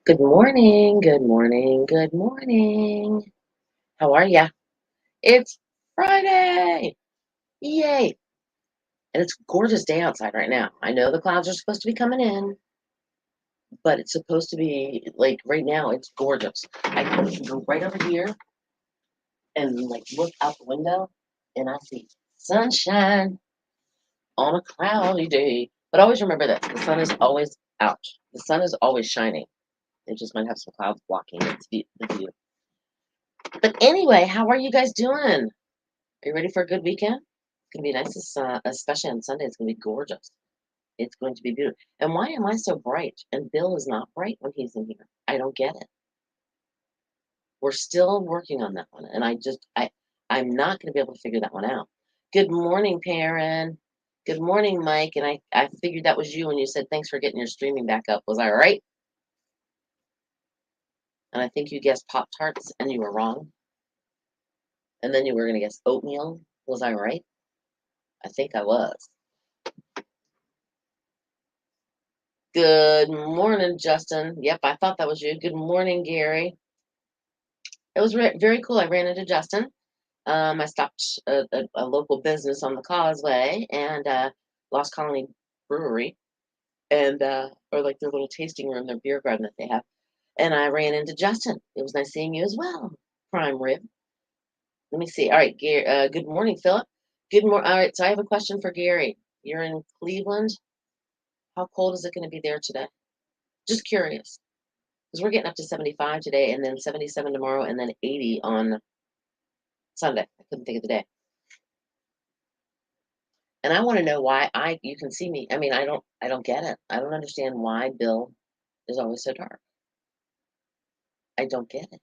Good morning, good morning, good morning. How are ya? It's Friday! Yay! And it's a gorgeous day outside right now. I know the clouds are supposed to be coming in, but it's supposed to be like right now, it's gorgeous. I can go right over here and like look out the window and I see sunshine on a cloudy day. But always remember this, the sun is always out. The sun is always shining. It just might have some clouds blocking the view. But anyway, how are you guys doing? Are you ready for a good weekend? It's gonna be nice, especially on Sunday. It's gonna be gorgeous. It's going to be beautiful. And why am I so bright? And Bill is not bright when he's in here. I don't get it. We're still working on that one, and I'm not gonna be able to figure that one out. Good morning, Perrin. Good morning, Mike. And I figured that was you when you said thanks for getting your streaming back up. Was I right? And I think you guessed Pop Tarts, and you were wrong. And then you were gonna guess oatmeal. Was I right? I think I was. Good morning, Justin. Yep, I thought that was you. Good morning, Gary. It was very cool. I ran into Justin. I stopped a local business on the Causeway and Lost Colony Brewery, and or like their little tasting room, their beer garden that they have. And I ran into Justin. It was nice seeing you as well, Prime Rib. Let me see. All right, Gary. Good morning, Philip. Good morning. All right, so I have a question for Gary. You're in Cleveland. How cold is it going to be there today? Just curious. Because we're getting up to 75 today, and then 77 tomorrow, and then 80 on Sunday. I couldn't think of the day. And I want to know why you can see me. I mean, I don't get it. I don't understand why Bill is always so dark. I don't get it.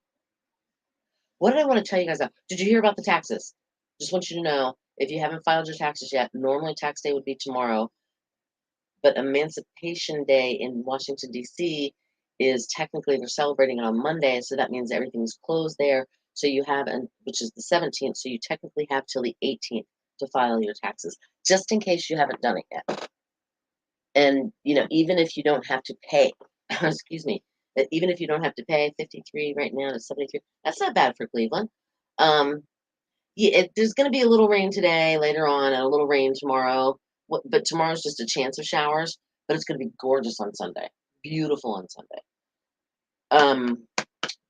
What did I want to tell you guys about? Did you hear about the taxes? Just want you to know, if you haven't filed your taxes yet, normally tax day would be tomorrow, but Emancipation Day in Washington, D.C. is technically they're celebrating it on Monday, so that means everything's closed there. So you have, which is the 17th, so you technically have till the 18th to file your taxes, just in case you haven't done it yet. And, even if you don't have to pay, excuse me, even if you don't have to pay 53 right now to 73, that's not bad for Cleveland. Um, yeah, there's going to be a little rain today, later on, and a little rain tomorrow. But tomorrow's just a chance of showers. But it's going to be gorgeous on Sunday, beautiful on Sunday.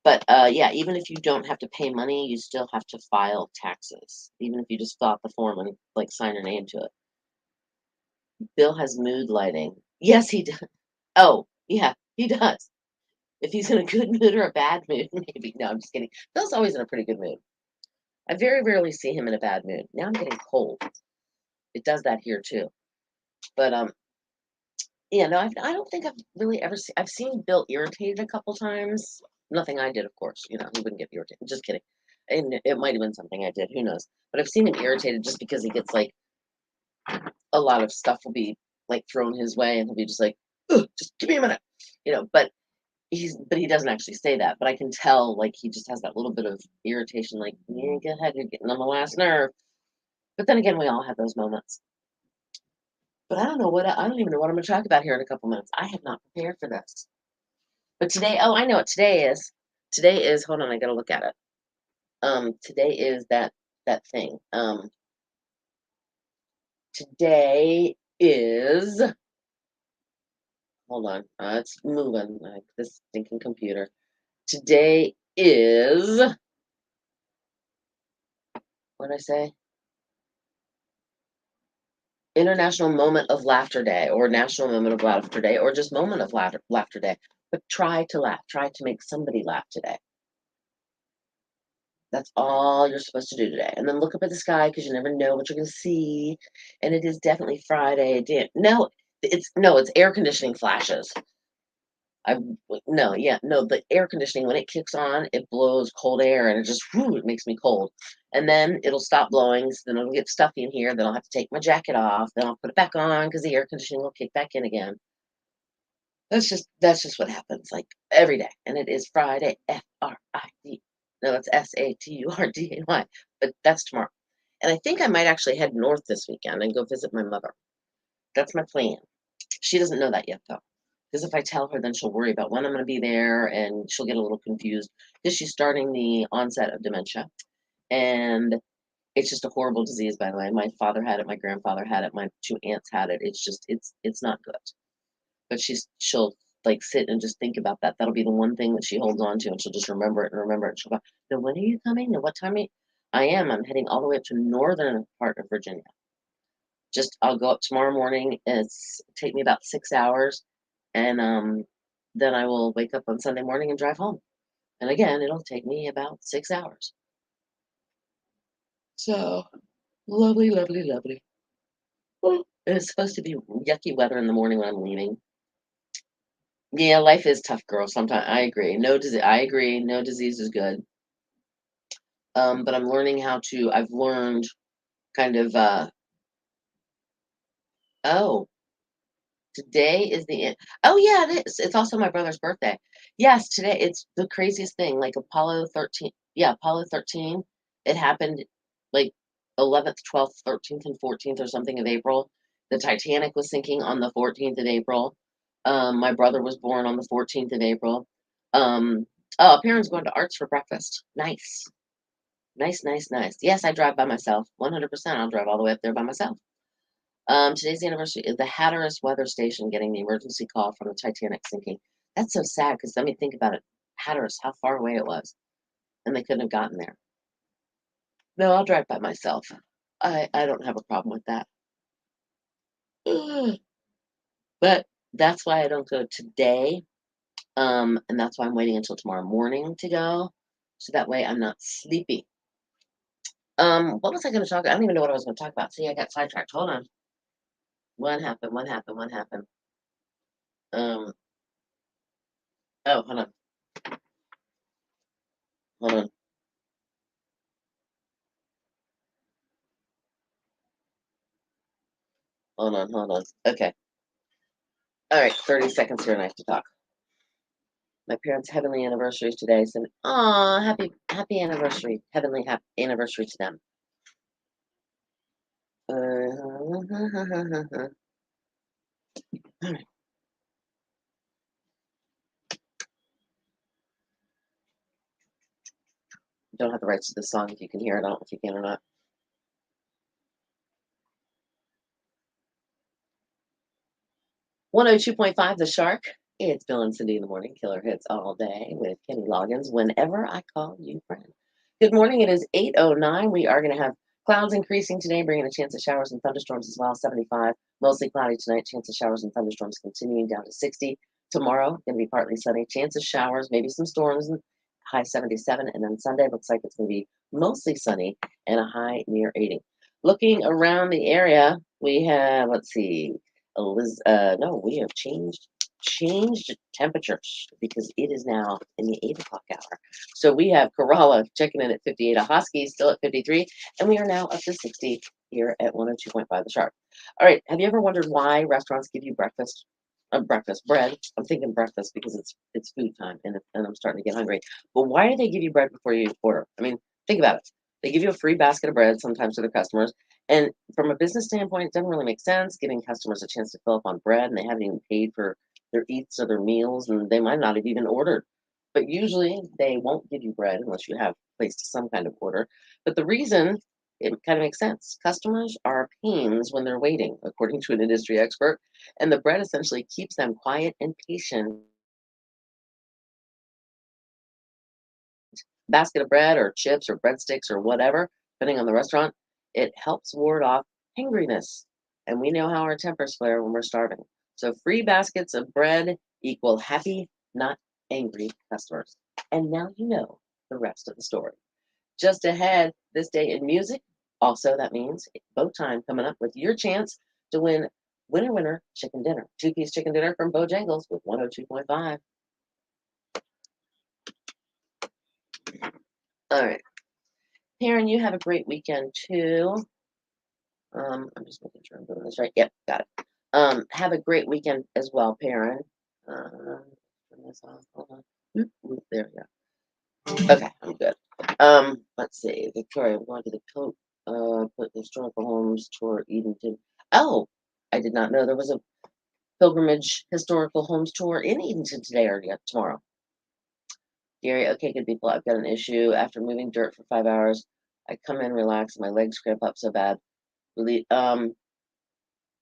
But yeah, even if you don't have to pay money, you still have to file taxes, even if you just fill out the form and like sign your name to it. Bill has mood lighting. Yes, he does. Oh, yeah, he does. If he's in a good mood or a bad mood, maybe. No, I'm just kidding. Bill's always in a pretty good mood. I very rarely see him in a bad mood. Now I'm getting cold. It does that here too. But yeah, no, I don't think I've really ever seen. I've seen Bill irritated a couple times. Nothing I did, of course. He wouldn't get irritated. Just kidding. And it might have been something I did. Who knows? But I've seen him irritated just because he gets like a lot of stuff will be like thrown his way, and he'll be just like, "Ugh, just give me a minute," But he doesn't actually say that. But I can tell like he just has that little bit of irritation. Like, yeah, go ahead, you're getting on my last nerve. But then again, we all have those moments. But I don't even know what I'm going to talk about here in a couple minutes. I have not prepared for this. But today, oh, I know what today is. Today is, hold on, I got to look at it. Today is that thing. Today is, hold on, it's moving like this stinking computer. Today is, what did I say? International Moment of Laughter Day, or National Moment of Laughter Day, or just Moment of Laughter Day. But try to laugh. Try to make somebody laugh today. That's all you're supposed to do today. And then look up at the sky because you never know what you're going to see. And it is definitely Friday. No, it's air conditioning flashes. I no, yeah, no, the air conditioning when it kicks on, it blows cold air and it makes me cold. And then it'll stop blowing, so then it'll get stuffy in here. Then I'll have to take my jacket off. Then I'll put it back on because the air conditioning will kick back in again. That's just what happens like every day. And it is Friday, Frid. No, it's Saturday, but that's tomorrow. And I think I might actually head north this weekend and go visit my mother. That's my plan. She doesn't know that yet though, Because if I tell her, then she'll worry about when I'm going to be there and she'll get a little confused because she's starting the onset of dementia. And it's just a horrible disease, by the way. My father had it, my grandfather had it, my two aunts had it. It's just, it's not good. But she'll like sit and just think about that. That'll be the one thing that she holds on to, and she'll just remember it and remember it. She'll go, "Now, when are you coming? Now, what time are you?" I am. I'm heading all the way up to northern part of Virginia. Just I'll go up tomorrow morning. It's take me about 6 hours, and then I will wake up on Sunday morning and drive home. And again, it'll take me about 6 hours. So lovely, lovely, lovely. Well, and it's supposed to be yucky weather in the morning when I'm leaving. Yeah, life is tough, girl. Sometimes I agree. No disease. I agree. No disease is good. But I'm learning how to. I've learned kind of. Oh, today is the end. Oh yeah, it is. It's also my brother's birthday. Yes, today it's the craziest thing. Like Apollo 13. Yeah, Apollo 13. It happened like 11th, 12th, 13th, and 14th or something of April. The Titanic was sinking on the 14th of April. My brother was born on the 14th of April. Um, oh, parents going to Arts for breakfast. Nice. Nice, nice, nice. Yes, I drive by myself. 100%. I'll drive all the way up there by myself. Today's the anniversary of the Hatteras weather station getting the emergency call from the Titanic sinking. That's so sad because let me think about it. Hatteras, how far away it was, and they couldn't have gotten there. No, I'll drive by myself. I don't have a problem with that. Ugh. But that's why I don't go today. And that's why I'm waiting until tomorrow morning to go. So that way I'm not sleepy. What was I gonna talk? I don't even know what I was gonna talk about. See, I got sidetracked. Hold on. What happened? What happened? What happened? Um, oh, hold on. Hold on. Hold on. Hold on. Okay. All right. 30 seconds here and I have to talk. My parents' heavenly anniversary is today. So, aw, happy anniversary. Heavenly happy anniversary to them. Don't have the rights to the song if you can hear it. I don't know if you can or not. 102.5 The Shark. It's Bill and Cindy in the morning. Killer hits all day with Kenny Loggins. Whenever I call you friend. Good morning. It is 8:09. We are going to have clouds increasing today, bringing a chance of showers and thunderstorms as well. 75. Mostly cloudy tonight. Chance of showers and thunderstorms continuing down to 60. Tomorrow going to be partly sunny. Chance of showers, maybe some storms. And high 77. And then Sunday looks like it's going to be mostly sunny and a high near 80. Looking around the area, we have, let's see, no, we have changed temperatures because it is now in the 8 o'clock hour. So we have Corolla checking in at 58, Ahoskie still at 53, and we are now up to 60 here at 102.5 The Sharp. All right, have you ever wondered why restaurants give you breakfast bread? I'm thinking breakfast because it's food time and I'm starting to get hungry. But why do they give you bread before you order? I mean, think about it. They give you a free basket of bread sometimes to their customers. And from a business standpoint, it doesn't really make sense giving customers a chance to fill up on bread and they haven't even paid for their eats or their meals and they might not have even ordered. But usually they won't give you bread unless you have placed some kind of order. But the reason it kind of makes sense. Customers are pains when they're waiting, according to an industry expert, and the bread essentially keeps them quiet and patient. Basket of bread or chips or breadsticks or whatever, depending on the restaurant, it helps ward off hangriness. And we know how our tempers flare when we're starving. So free baskets of bread equal happy, not angry customers. And now you know the rest of the story. Just ahead, this day in music. Also, that means boat time coming up with your chance to win winner winner chicken dinner. Two-piece chicken dinner from Bojangles with 102.5. All right. Karen, you have a great weekend too. I'm just making sure I'm doing this right. Yep, got it. Have a great weekend as well, Perrin. Turn this off. Hold on. There we go. Okay, I'm good. Let's see. Victoria, we're going to the put the historical homes tour Edenton. Oh, I did not know there was a Pilgrimage Historical Homes Tour in Edenton today or tomorrow. Gary, okay, good people, I've got an issue. After moving dirt for 5 hours, I come in, relax, my legs cramp up so bad. Really,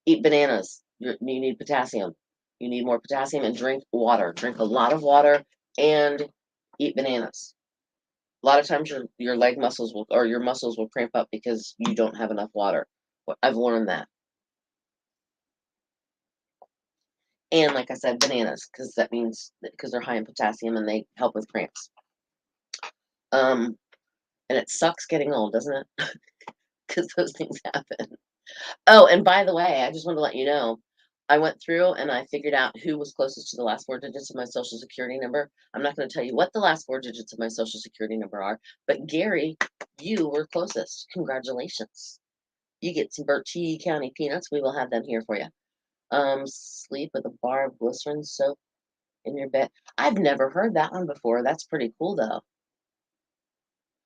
eat bananas. You need potassium. You need more potassium and drink water. Drink a lot of water and eat bananas. A lot of times your leg muscles will, or your muscles will cramp up because you don't have enough water. I've learned that. And like I said, bananas, because that means because they're high in potassium and they help with cramps. And it sucks getting old, doesn't it? Because those things happen. Oh, and by the way, I just wanted to let you know, I went through and I figured out who was closest to the last 4 digits of my social security number. I'm not going to tell you what the last 4 digits of my social security number are, but Gary, you were closest. Congratulations. You get some Bertie County peanuts. We will have them here for you. Sleep with a bar of glycerin soap in your bed. I've never heard that one before. That's pretty cool, though.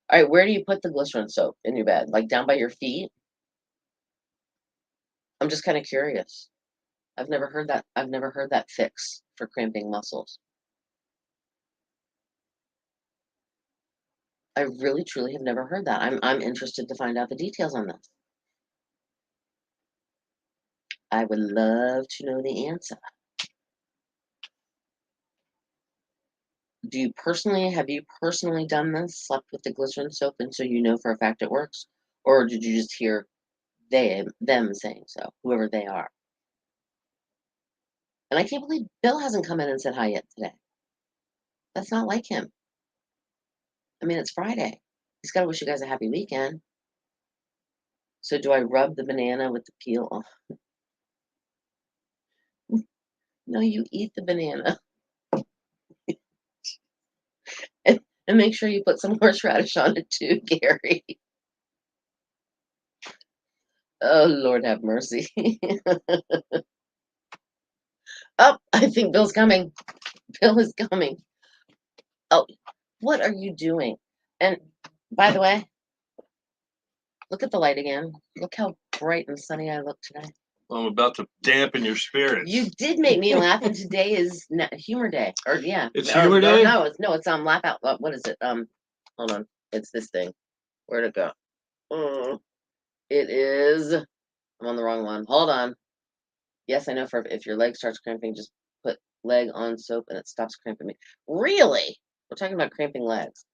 All right, where do you put the glycerin soap in your bed? Like down by your feet? I'm just kind of curious. I've never heard that. I've never heard that fix for cramping muscles. I really, truly have never heard that. I'm interested to find out the details on this. I would love to know the answer. Have you personally done this? Slept with the glycerin soap, and so you know for a fact it works, or did you just hear them saying so, whoever they are? And I can't believe Bill hasn't come in and said hi yet today. That's not like him. I mean, it's Friday. He's got to wish you guys a happy weekend. So do I rub the banana with the peel off? No, you eat the banana. and make sure you put some horseradish on it too, Gary. Oh, Lord have mercy. Oh, I think Bill's coming. Bill is coming. Oh, what are you doing? And by the way, look at the light again. Look how bright and sunny I look today. I'm about to dampen your spirits. You did make me laugh, and today is humor day. Or yeah, it's humor day. No, it's laugh out. What is it? Hold on. It's this thing. Where'd it go? It is. I'm on the wrong one. Hold on. Yes, I know. For if your leg starts cramping, just put leg on soap and it stops cramping. Really? We're talking about cramping legs.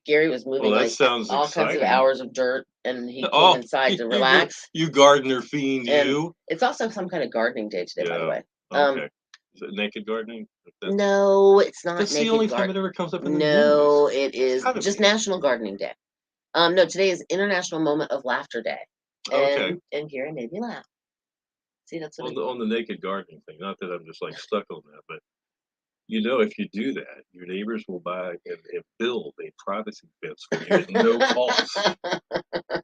Gary was moving all kinds of hours of dirt, and he came inside to relax. You gardener fiend, and you. It's also some kind of gardening day today, by the way. Okay. Is it naked gardening? No, it's not. That's the only time it ever comes up in the news. No, it is just National Gardening Day. No, today is International Moment of Laughter Day. And Gary made me laugh. See, that's what on the naked gardening thing. Not that I'm just like stuck on that, but if you do that, your neighbors will buy and build a privacy fence for you at no cost.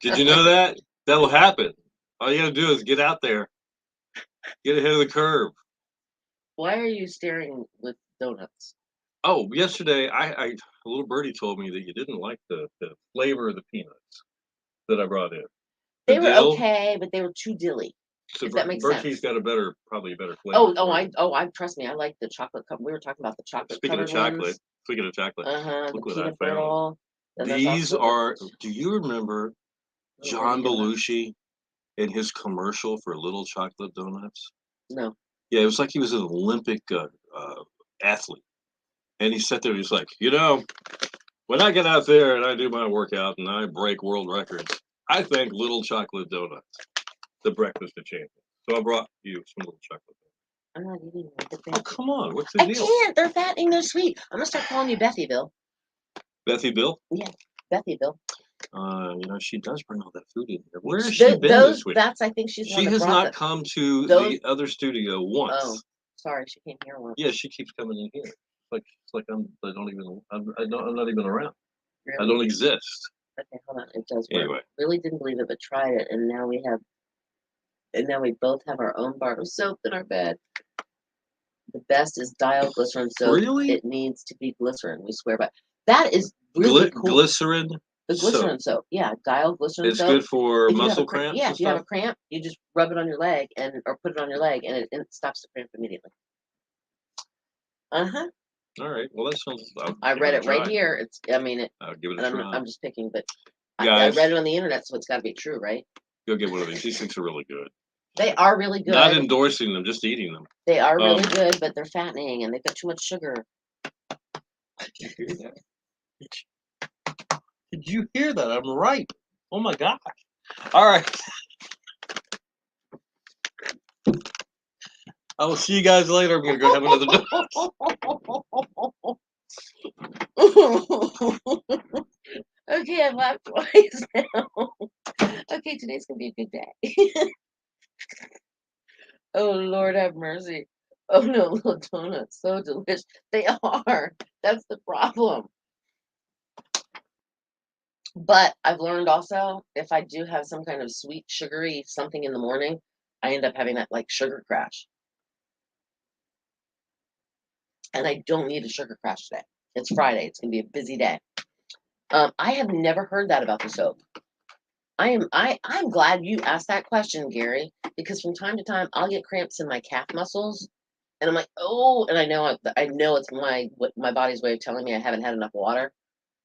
Did you know that? That'll happen. All you gotta do is get out there. Get ahead of the curve. Why are you staring with donuts? Oh, yesterday, a little birdie told me that you didn't like the flavor of the peanuts that I brought in. They were okay, but they were too dilly. So if that makes sense. Bertie's got probably a better flavor. I trust me. I like the chocolate cup. We were talking about the chocolate. Speaking of chocolate, look what I found. These are. Do you remember John Belushi and his commercial for Little Chocolate Donuts? No. Yeah, it was like he was an Olympic athlete, and he sat there. He's like, when I get out there and I do my workout and I break world records, I thank Little Chocolate Donuts, the breakfast of champions. So I brought you some Little Chocolate Donuts. I'm not eating them. Oh, come on. What's the deal? I can't. They're fattening. They're sweet. I'm going to start calling you Bethy Bill. Bethy Bill? Yeah, Bethy Bill. She does bring all that food in here. Where has she been this week? I think she's She has not come to the other studio once. Oh, sorry. She came here once. Yeah, she keeps coming in here. It's like I'm not even around. Really? I don't exist. Okay, hold on. It does work. Anyway. Really didn't believe it, but tried it, and now we both have our own bar of soap in our bed. The best is dial glycerin soap. Really? It needs to be glycerin. We swear by. That is really cool. Glycerin? The So glycerin soap. Yeah, Dial glycerin it's soap. good for If you have a muscle cramp, cramps yeah, and if you have a stuff. cramp, you just rub it on your leg or put it on your leg, and it stops the cramp immediately. Uh-huh. All right. Well, that sounds. I'll I give read it a it right try. here. I mean, I'll give it and a try. I'm just picking, but I Guys, read it on the internet, so it's got to be true, right? go get one of these. These things are really good. They are really Not good. endorsing them, just eating them. They are really good, but they're fattening and they've got too much sugar. Did you hear that? Did you hear that? I'm right. Oh my gosh. All right. I will see you guys later. I'm going to go have another donut. Okay, I've laughed twice now. Okay, today's going to be a good day. Oh, Lord have mercy. Oh, no, little donuts. So delicious. They are. That's the problem. But I've learned also, if I do have some kind of sweet, sugary something in the morning, I end up having that like sugar crash. And I don't need a sugar crash today. It's Friday. It's going to be a busy day. I have never heard that about the soap. I'm glad you asked that question, Gary, because from time to time I'll get cramps in my calf muscles, and I'm like, oh, and I know it's my body's way of telling me I haven't had enough water.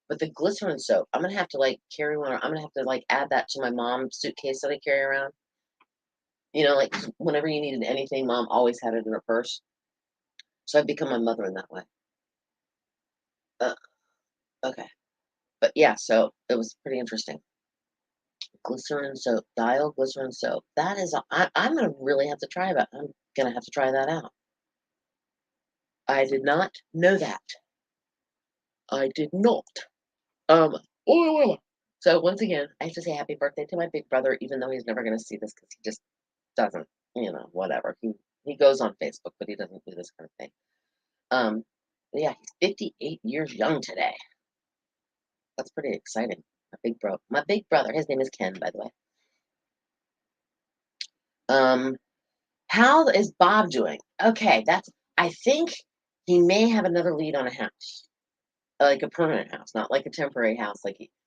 But the glycerin soap, I'm gonna have to like carry one. I'm gonna have to like add that to my mom's suitcase that I carry around. Like whenever you needed anything, mom always had it in her purse. So I've become my mother in that way. Uh, okay, but yeah, so it was pretty interesting. Glycerin soap, Dial glycerin soap. That is, I'm gonna really have to try that. I'm gonna have to try that out. I did not know that. I did not. Um. So once again, I have to say happy birthday to my big brother, even though he's never gonna see this because he just doesn't. Whatever. He goes on Facebook, but he doesn't do this kind of thing. Um. Yeah, he's 58 years young today. That's pretty exciting. My big brother. His name is Ken, by the way. How is Bob doing? Okay, I think he may have another lead on a house, like a permanent house, not like a temporary house,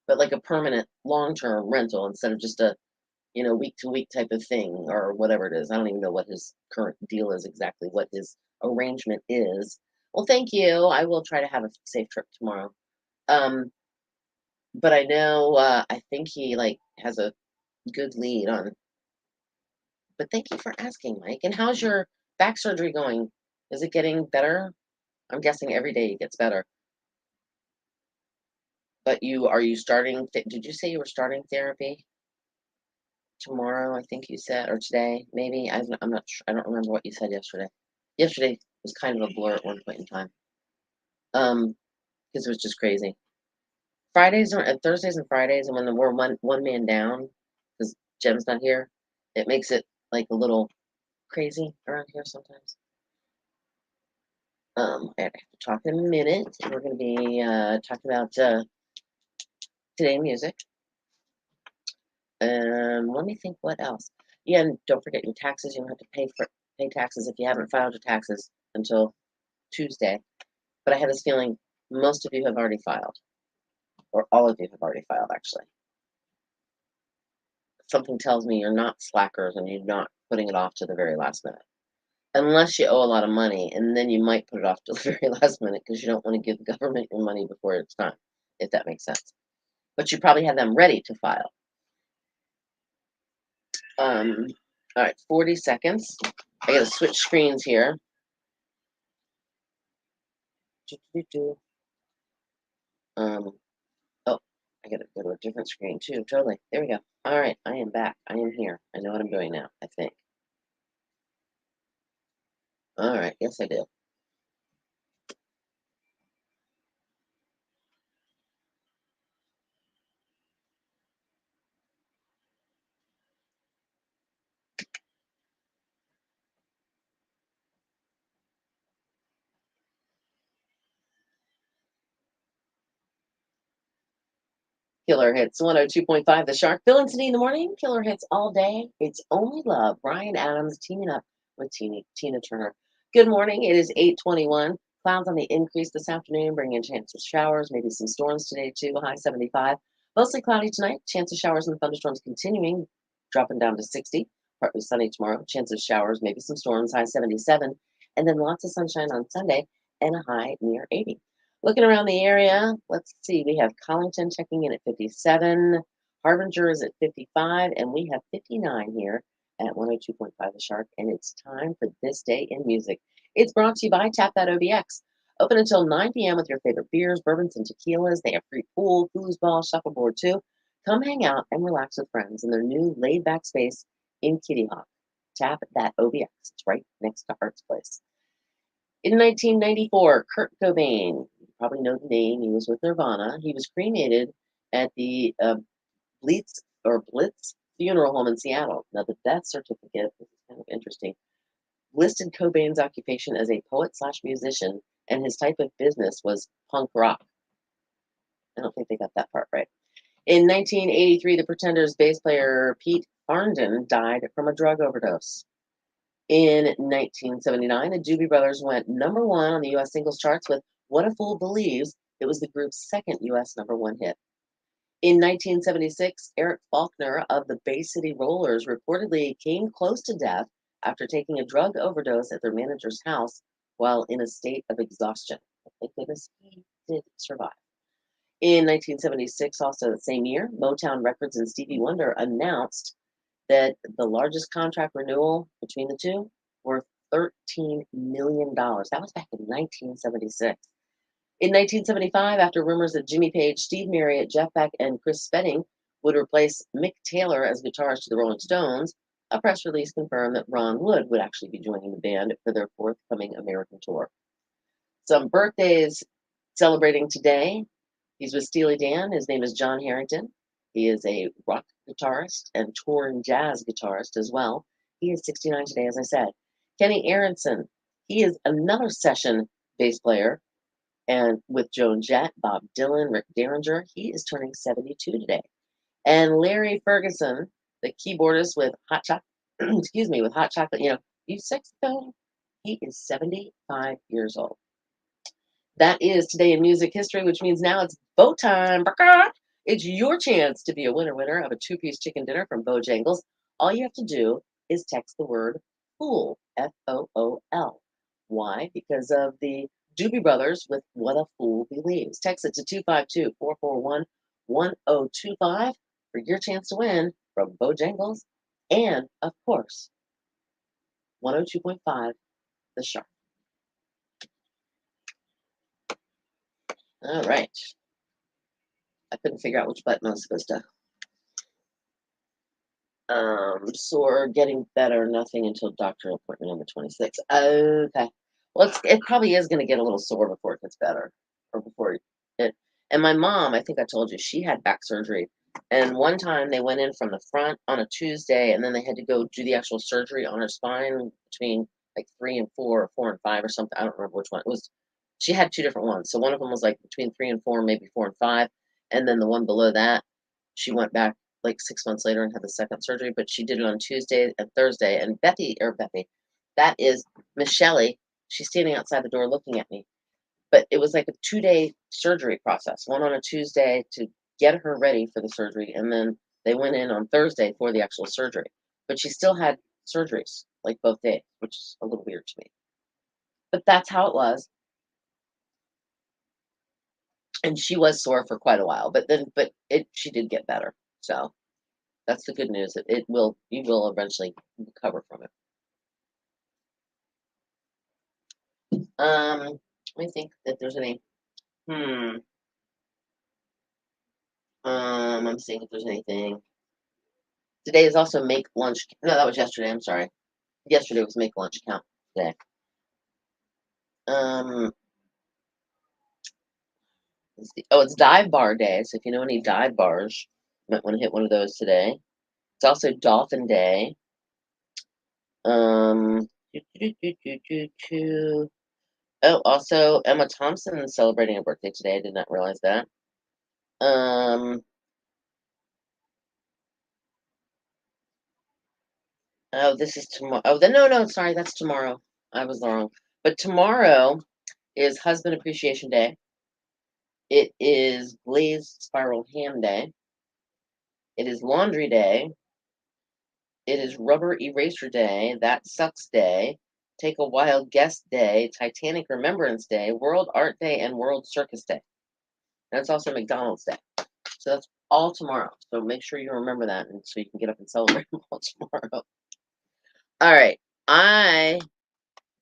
but like a permanent long-term rental instead of just a, week-to-week type of thing or whatever it is. I don't even know what his current deal is exactly, what his arrangement is. Well, thank you. I will try to have a safe trip tomorrow. Um, but I know, I think he like has a good lead on. But thank you for asking, Mike. And how's your back surgery going? Is it getting better? I'm guessing every day it gets better. But are you starting? Did you say you were starting therapy tomorrow? I think you said, or today, maybe. I'm not sure. I don't remember what you said yesterday. Yesterday was kind of a blur at one point in time. Because it was just crazy. Thursdays and Fridays, and when we're one man down, because Jem's not here, it makes it like a little crazy around here sometimes. I have to talk in a minute. We're going to be talking about today music. Let me think what else. Yeah, and don't forget your taxes. You don't have to pay taxes if you haven't filed your taxes until Tuesday. But I have this feeling most of you have already filed, or all of you have already filed, actually. Something tells me you're not slackers and you're not putting it off to the very last minute. Unless you owe a lot of money, and then you might put it off to the very last minute because you don't want to give the government your money before it's time, if that makes sense. But you probably have them ready to file. All right, 40 seconds. I gotta switch screens here. Oh, I gotta go to a different screen too. Totally. There we go. All right, I am back. I am here. I know what I'm doing now, I think. All right, yes, I do. Killer Hits 102.5 The Shark. Bill and Cindy in the morning. Killer Hits all day. It's only love. Brian Adams teaming up with Tina Turner. Good morning. It is 8:21. Clouds on the increase this afternoon, bringing chances of showers, maybe some storms today too. High 75. Mostly cloudy tonight. Chance of showers and thunderstorms continuing, dropping down to 60. Partly sunny tomorrow. Chance of showers, maybe some storms, high 77. And then lots of sunshine on Sunday and a high near 80. Looking around the area, let's see. We have Collington checking in at 57. Harbinger is at 55. And we have 59 here at 102.5 The Shark. And it's time for This Day in Music. It's brought to you by Tap That OBX. Open until 9 p.m. with your favorite beers, bourbons, and tequilas. They have free pool, foosball, shuffleboard too. Come hang out and relax with friends in their new laid-back space in Kitty Hawk. Tap That OBX. It's right next to Art's Place. In 1994, Kurt Cobain, you probably know the name, he was with Nirvana. He was cremated at the Blitz Funeral Home in Seattle. Now, the death certificate, this is kind of interesting, listed Cobain's occupation as a poet/musician, and his type of business was punk rock. I don't think they got that part right. In 1983, the Pretenders bass player Pete Farndon died from a drug overdose. In 1979, the Doobie Brothers went number one on the U.S. singles charts with What a Fool Believes. It was the group's second U.S. number one hit. In 1976, Eric Faulkner of the Bay City Rollers reportedly came close to death after taking a drug overdose at their manager's house while in a state of exhaustion. Thank goodness he did survive. In 1976, also the same year, Motown Records and Stevie Wonder announced that the largest contract renewal between the two were $13 million. That was back in 1976. In 1975, after rumors that Jimmy Page, Steve Marriott, Jeff Beck, and Chris Spedding would replace Mick Taylor as guitarist to the Rolling Stones, a press release confirmed that Ron Wood would actually be joining the band for their forthcoming American tour. Some birthdays celebrating today. He's with Steely Dan. His name is John Harrington. He is a rock guitarist and touring jazz guitarist as well. He is 69 today, as I said. Kenny Aronson. He is another session bass player, and with Joan Jett, Bob Dylan, Rick Derringer. He is turning 72 today. And Larry Ferguson, the keyboardist with Hot Chocolate, excuse me, with Hot Chocolate, you sexy fellow. He is 75 years old. That is today in music history, which means now it's Bo time. It's your chance to be a winner of a two-piece chicken dinner from Bojangles. All you have to do is text the word FOOL, F-O-O-L. Why? Because of the Doobie Brothers with What a Fool Believes. Text it to 252-441-1025 for your chance to win from Bojangles and, of course, 102.5 The Shark. All right. I couldn't figure out which button I was supposed to. Sore, getting better, nothing until doctor appointment on the 26th. Okay. Well, it probably is going to get a little sore before it gets better, or before it. And my mom, I think I told you, she had back surgery. And one time they went in from the front on a Tuesday, and then they had to go do the actual surgery on her spine between like 3 and 4, or 4 and 5, or something. I don't remember which one it was. She had two different ones. So one of them was like between 3 and 4, maybe 4 and 5, and then the one below that, she went back like 6 months later and had the second surgery. But she did it on Tuesday and Thursday. And Bethy, that is Miss Shelley. She's standing outside the door looking at me. But it was like a 2-day surgery process. One on a Tuesday to get her ready for the surgery, and then they went in on Thursday for the actual surgery. But she still had surgeries like both days, which is a little weird to me. But that's how it was. And she was sore for quite a while, but she did get better. So that's the good news. You will eventually recover from it. Let me think if there's any. I'm seeing if there's anything. Today is also Make Lunch. No, that was yesterday. I'm sorry. Yesterday was Make Lunch Count today. Let's see. Oh, it's Dive Bar Day. So if you know any dive bars, you might want to hit one of those today. It's also Dolphin Day. Oh, also Emma Thompson is celebrating her birthday today. I did not realize that. Oh, this is tomorrow. Oh, no, sorry, that's tomorrow. I was wrong. But tomorrow is Husband Appreciation Day. It is Glazed Spiral Ham Day. It is laundry day. It is rubber eraser day. That sucks day. Take a wild guess day. Titanic Remembrance Day. World Art Day and World Circus Day. And it's also McDonald's Day. So that's all tomorrow. So make sure you remember that, and so you can get up and celebrate them all tomorrow. All right. I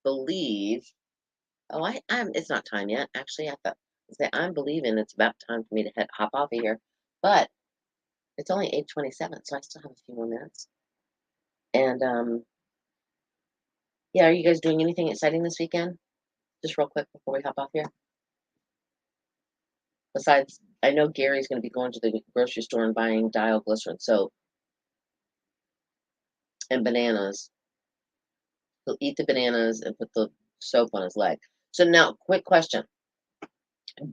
believe. Oh, I'm. It's not time yet. Actually, I thought. I'm believing it's about time for me to hop off of here, but it's only 8:27, so I still have a few more minutes. And yeah, are you guys doing anything exciting this weekend? Just real quick before we hop off here. Besides, I know Gary's going to be going to the grocery store and buying Dial glycerin soap and bananas. He'll eat the bananas and put the soap on his leg. So now, quick question: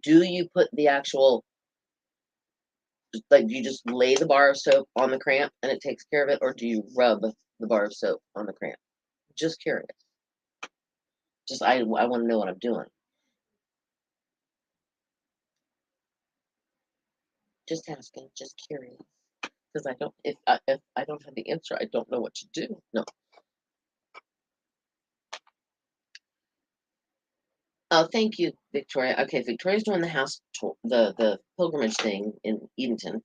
do you put the actual, like, do you just lay the bar of soap on the cramp and it takes care of it, or do you rub the bar of soap on the cramp? Just curious. Just I want to know what I'm doing. Just asking. Just curious. Because I don't. If I don't have the answer, I don't know what to do. No. Oh, thank you, Victoria. Okay, Victoria's doing the house tour, the pilgrimage thing in Edenton.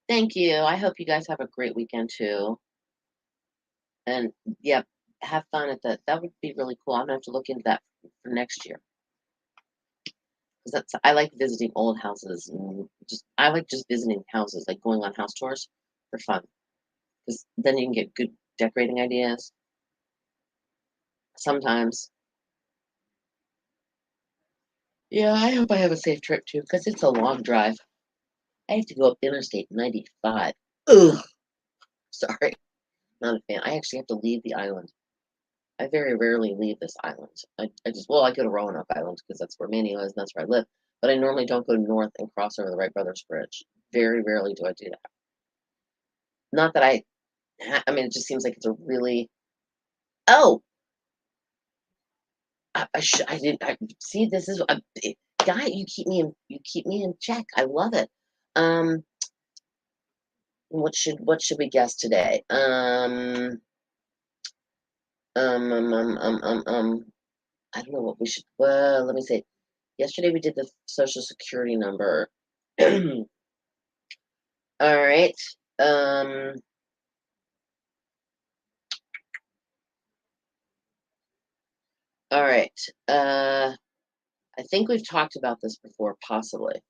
Thank you. I hope you guys have a great weekend too. And yeah, have fun at that. That would be really cool. I'm gonna have to look into that for next year. Because I like visiting old houses, and I like just visiting houses, like going on house tours for fun. Because then you can get good decorating ideas. Sometimes. Yeah, I hope I have a safe trip too, because it's a long drive. I have to go up Interstate 95. Ugh, sorry, not a fan. I actually have to leave the island. I very rarely leave this island. I go to Roanoke Island because that's where Manny is and that's where I live. But I normally don't go north and cross over the Wright Brothers Bridge. Very rarely do I do that. Not that I mean, it just seems like it's a really. Oh, I did. I see. This is a guy. You keep me in check. I love it. Um, what should we guess today? I don't know what we should. Well, let me see. Yesterday we did the social security number. All right. All right. I think we've talked about this before, possibly.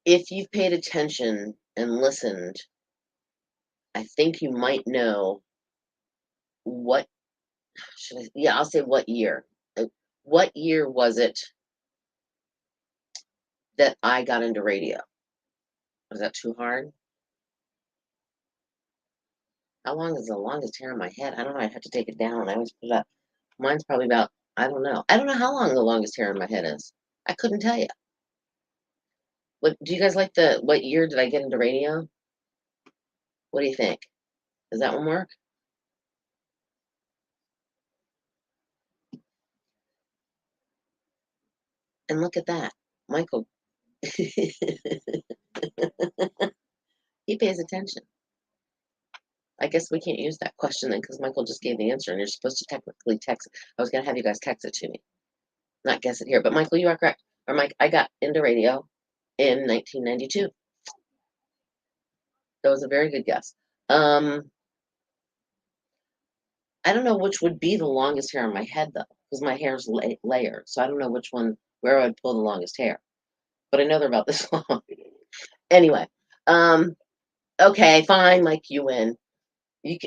If you've paid attention and listened, I think you might know what yeah, I'll say what year. What year was it that I got into radio? Was that too hard? How long is the longest hair on my head? I don't know. I have to take it down. I always put it up. Mine's probably about, I don't know. I don't know how long the longest hair on my head is. I couldn't tell you. What do you guys like what year did I get into radio? What do you think? Does that one work? And look at that. Michael. He pays attention. I guess we can't use that question then because Michael just gave the answer and you're supposed to technically text it. I was going to have you guys text it to me, not guess it here. But Michael, you are correct. Or Mike, I got into radio in 1992. That was a very good guess. I don't know which would be the longest hair on my head though, because my hair's layered. So I don't know which one, where I'd pull the longest hair. But I know they're about this long. Anyway, okay, fine, Mike, you win.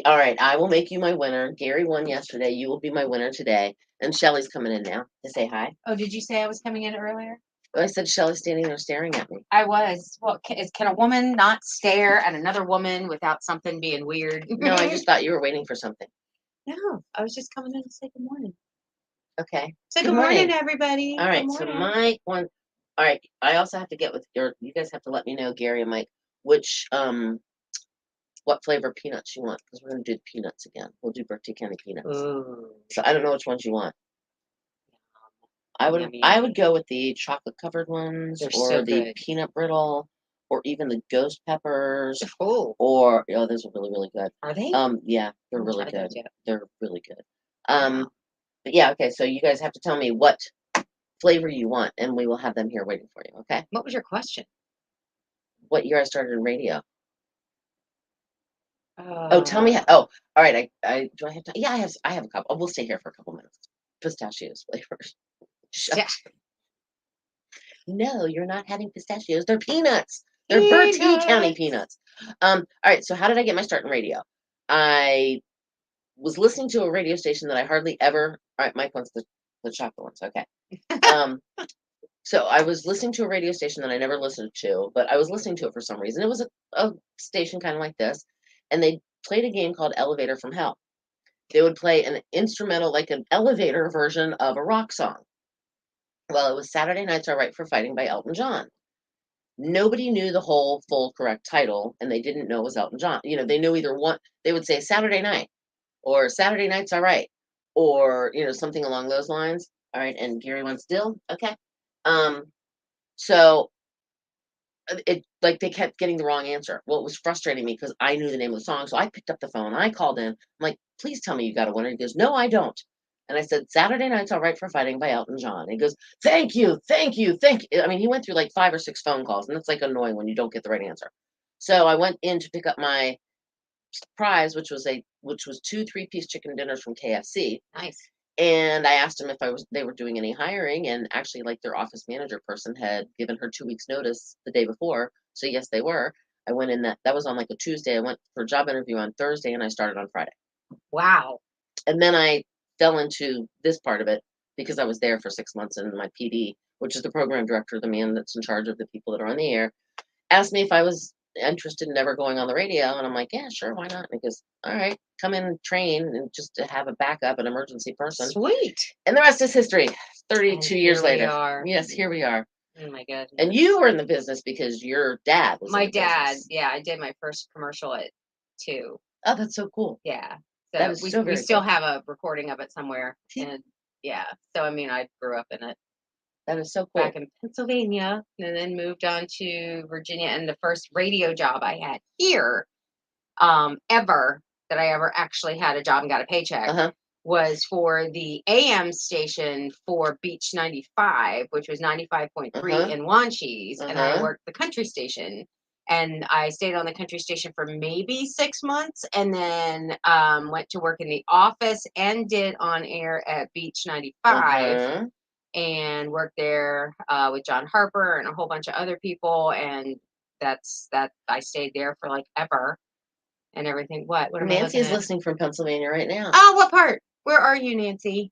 All right, I will make you my winner. Gary won yesterday. You will be my winner today. And Shelly's coming in now to say hi. Oh, did you say I was coming in earlier? I said Shelly's standing there staring at me. I was. Well, can a woman not stare at another woman without something being weird? No, I just thought you were waiting for something. No, I was just coming in to say good morning. Okay. So good morning, everybody. All right, Good so morning. Mike won. All right, I also have to get with you guys have to let me know, Gary and Mike, which what flavor peanuts you want, because we're gonna do the peanuts again. We'll do birthday candy peanuts. So I don't know which ones you want. I would Yummy, I yummy. would go with the chocolate covered ones, They're or so the good. peanut brittle, or even the ghost peppers, Oh, or those are really really good. are they? Yeah, they're Haven't really tried those good. yet. They're really good. Yeah. But yeah, okay. So you guys have to tell me what flavor you want, and we will have them here waiting for you. Okay? What was your question? What year I started in radio? Oh, tell me. Uh, Oh, all right. I do. I have to. Yeah, I have a couple. We'll stay here for a couple minutes. Pistachios flavors. Shut yeah. No, you're not having pistachios. They're peanuts. They're Bertie County peanuts. All right. So how did I get my start in radio? I was listening to a radio station that I hardly ever. All right, Mike wants the chocolate ones. Okay. Um, so I was listening to a radio station that I never listened to, but I was listening to it for some reason. It was a station kind of like this, and they played a game called Elevator from Hell. They would play an instrumental, like an elevator version of a rock song. Well, it was Saturday Nights Are Right for Fighting by Elton John. Nobody knew the whole full correct title, and they didn't know it was Elton John. They knew either one. They would say Saturday Night, or Saturday Night's All Right, or something along those lines. All right, and Gary went still. Okay. So it, like, they kept getting the wrong answer. Well, it was frustrating me because I knew the name of the song, so I picked up the phone. I called in. I'm like, please tell me you got a winner. He goes, no, I don't. And I said, Saturday Night's All Right for Fighting by Elton John. He goes, thank you, thank you, thank you. I mean, he went through like 5 or 6 phone calls, and it's like annoying when you don't get the right answer. So I went in to pick up my prize, which was 2 3-piece chicken dinners from KFC. Nice. And I asked him if they were doing any hiring, and actually, like, their office manager person had given her 2 weeks notice the day before. So yes, they were. I went in that was on like a Tuesday. I went for a job interview on Thursday, and I started on Friday. Wow. And then I fell into this part of it because I was there for 6 months, and my PD, which is the program director, the man that's in charge of the people that are on the air, asked me if I was interested in ever going on the radio, and I'm like, yeah, sure, why not? And he goes, all right, come in and train, and just to have a backup, an emergency person. Sweet. And the rest is history. 32 years here we later. are. Yes, here we are. Oh my goodness. And you were in the business because your dad was in My the dad, business. yeah, I did my first commercial at 2. Oh, that's so cool. Yeah. That So is we so very still cool. have a recording of it somewhere. And yeah. So I mean I grew up in it That is so cool. back in Pennsylvania and then moved on to Virginia, and the first radio job I had here, ever that I ever actually had a job and got a paycheck Uh-huh. was for the AM station for Beach 95, which was 95.3 Uh-huh. in Wanchese, and I Uh-huh. worked the country station. And I stayed on the country station for maybe 6 months, and then went to work in the office and did on air at Beach 95, Uh-huh. and worked there with John Harper and a whole bunch of other people. And that's that. I stayed there for like ever and everything. What am I Nancy looking is at? listening from Pennsylvania right now. Oh, what part? Where are you, Nancy?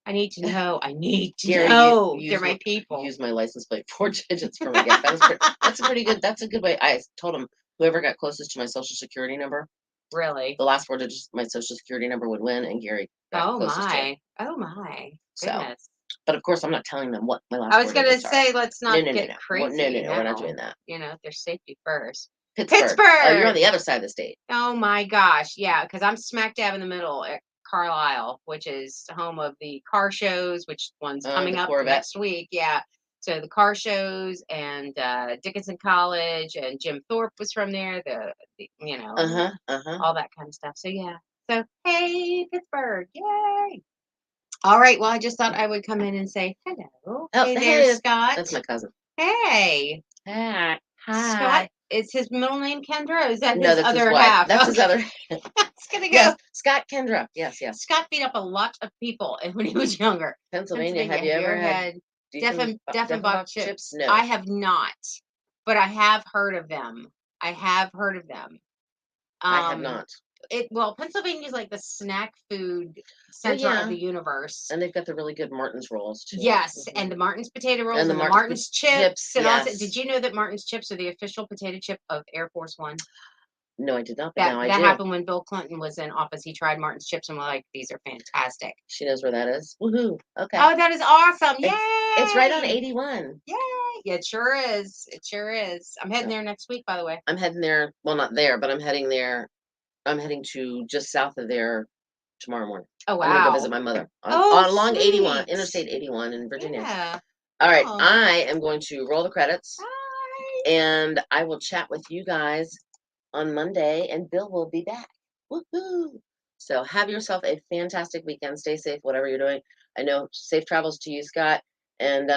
I need to know. I need to Gary, know. use They're my people. Use my license plate 4 digits for my guest. That's a pretty good. That's a good way. I told him whoever got closest to my social security number, Really? the last 4 digits of my social security number would win, and Gary got Oh closest to it. my. Oh my. So, Goodness. but of course, I'm not telling them what my last I was 4 gonna digits are. say, let's not No. get Well, crazy. no, we're not doing that. You know, there's safety first. Pittsburgh. Oh, you're on Pittsburgh! the other side of the state. Oh my gosh. Yeah, because I'm smack dab in the middle at Carlisle, which is home of the car shows, which one's coming The up Corvette. next week. Yeah. So the car shows and Dickinson College, and Jim Thorpe was from there, you know, all that kind of stuff. So yeah. So hey, Pittsburgh. Yay. All right. Well, I just thought I would come in and say hello. Oh, Hey hey, there, Scott. That's my cousin. Hey. Hi. Scott, is his middle name Kendra? Or is that No, his that's his other wife. half? That's his other. It's gonna go. Yes, Scott Kendra. Yes. Scott beat up a lot of people when he was younger. Pennsylvania. Have you ever had Diefenbach chips? No. I have not, but I have heard of them. I have not. Pennsylvania is like the snack food center of the universe. And they've got the really good Martin's rolls too. Yes, and the Martin's potato rolls And and the the Martin's Martin's chips. And also, yes. did you know that Martin's chips are the official potato chip of Air Force One? No, I did not. But now I do. That happened when Bill Clinton was in office. He tried Martin's chips and was like, "These are fantastic." She knows where that is. Woohoo! Okay. Oh, that is awesome! Yay! It's right on 81. Yay! Yeah, it sure is. It sure is. I'm heading there next week, by the way. I'm heading there. Well, not there, but I'm heading there. I'm heading to just south of there tomorrow morning. Oh, I'm gonna go wow. visit my mother Oh, along 81, sweet. Interstate 81 in Virginia. Yeah. All right, Oh. I am going to roll the credits, Bye. and I will chat with you guys on Monday, and Bill will be back. Woohoo! So have yourself a fantastic weekend. Stay safe, whatever you're doing. I know safe travels to you, Scott. And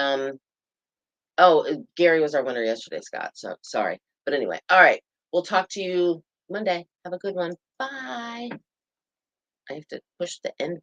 Gary was our winner yesterday, Scott. So sorry, but anyway, all right. We'll talk to you Monday. Have a good one. Bye. I have to push the end